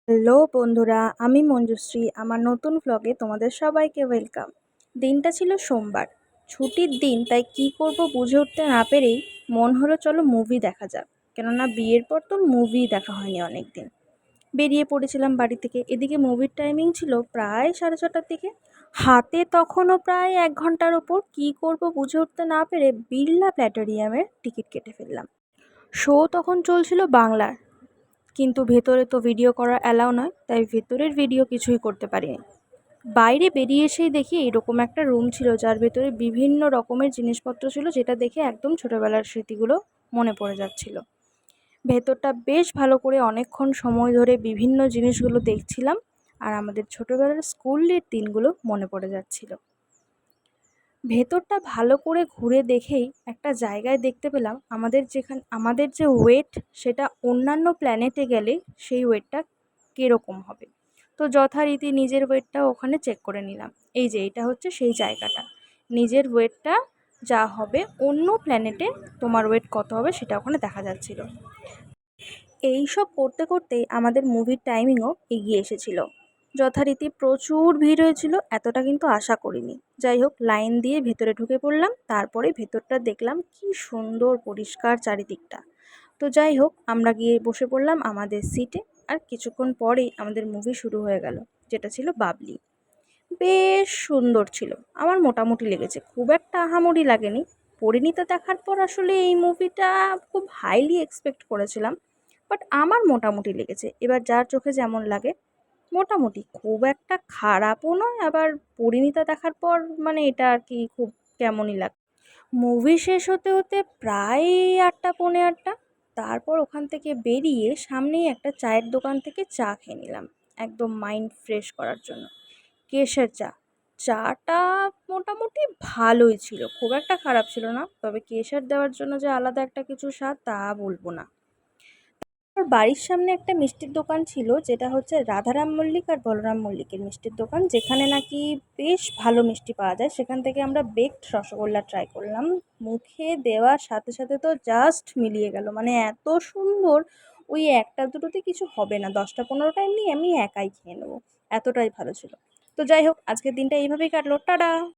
Hello বন্ধুরা, আমি মঞ্জুশ্রী। আমার নতুন ভ্লগে তোমাদের সবাইকে ওয়েলকাম। দিনটা ছিল সোমবার, ছুটির দিন, তাই কি করব বুঝে উঠতে না পেরেই মন হলো চলো মুভি দেখা যাক। কেননা বিয়ের পর তো মুভি দেখা হয়নি অনেক দিন। বেরিয়ে পড়েছিলাম বাড়ি থেকে। এদিকে মুভির টাইমিং ছিল প্রায় 6:30টার দিকে। হাতে তখনও প্রায় 1 ঘন্টার ওপর। কি করব বুঝে উঠতে না পেরে বিড়লা প্ল্যানেটেরিয়ামের টিকিট কেটে ফেললাম। শো তখন চলছিল বাংলার, কিন্তু ভেতরে তো ভিডিও করা অ্যালাউ নয়, তাই ভেতরের ভিডিও কিছুই করতে পারিনি। বাইরে বেরিয়ে এসেই দেখি এরকম একটা রুম ছিল যার ভেতরে বিভিন্ন রকমের জিনিসপত্র ছিল, যেটা দেখে একদম ছোটোবেলার স্মৃতিগুলো মনে পড়ে যাচ্ছিল। ভেতরটা বেশ ভালো করে অনেকক্ষণ সময় ধরে বিভিন্ন জিনিসগুলো দেখছিলাম, আর আমাদের ছোটোবেলার স্কুলের দিনগুলো মনে পড়ে যাচ্ছিল। ভেতরটা ভালো করে ঘুরে দেখেই একটা জায়গায় দেখতে পেলাম আমাদের যে ওয়েট, সেটা অন্যান্য প্ল্যানেটে গেলে সেই ওয়েটটা কীরকম হবে। তো যথারীতি নিজের ওয়েটটা ওখানে চেক করে নিলাম। এই যে এটা হচ্ছে সেই জায়গাটা। নিজের ওয়েটটা যা হবে অন্য প্ল্যানেটে তোমার ওয়েট কত হবে সেটা ওখানে দেখা যাচ্ছিল। এই সব করতে করতেই আমাদের মুভির টাইমিংও এগিয়ে এসেছিল। যথারীতি প্রচুর ভিড় হয়েছিল, এতটা কিন্তু আশা করিনি। যাই হোক, লাইন দিয়ে ভেতরে ঢুকে পড়লাম। তারপরে ভেতরটা দেখলাম কি সুন্দর পরিষ্কার চারিদিকটা। তো যাই হোক, আমরা গিয়ে বসে পড়লাম আমাদের সিটে। আর কিছুক্ষণ পরেই আমাদের মুভি শুরু হয়ে গেল, যেটা ছিল বাবলি। বেশ সুন্দর ছিল, আমার মোটামুটি লেগেছে, খুব একটা আহামরি লাগেনি। পরিণীতা দেখার পর আসলে এই মুভিটা খুব হাইলি এক্সপেক্ট করেছিলাম, বাট আমার মোটামুটি লেগেছে। এবার যার চোখে যেমন লাগে। মোটামুটি খুব একটা খারাপও নয়, আবার পরিণীতা দেখার পর মানে এটা আর কি খুব কেমনই লাগে। মুভি শেষ হতে হতে প্রায় 8টা পৌনে 8টা। তারপর ওখান থেকে বেরিয়ে সামনেই একটা চায়ের দোকান থেকে চা খেয়ে নিলাম, একদম মাইন্ড ফ্রেশ করার জন্য। কেশের চা। চাটা মোটামুটি ভালোই ছিল, খুব একটা খারাপ ছিল না, তবে কেশর দেওয়ার জন্য যে আলাদা একটা কিছু স্বাদ তা বলবো না। আমার বাড়ির সামনে একটা মিষ্টির দোকান ছিল, যেটা হচ্ছে রাধারাম মল্লিক আর বলরাম মল্লিকের মিষ্টির দোকান, যেখানে নাকি বেশ ভালো মিষ্টি পাওয়া যায়। সেখান থেকে আমরা বেকড রসগোল্লা ট্রাই করলাম। মুখে দেওয়ার সাথে সাথে তো জাস্ট মিলিয়ে গেল, মানে এত সুন্দর। ওই একটা দুটোতে কিছু হবে না, 10টা 15টা এমনি আমি একাই খেয়ে নেবো, এতটাই ভালো ছিল। তো যাই হোক, আজকের দিনটা এইভাবেই কাটলো। টাটা।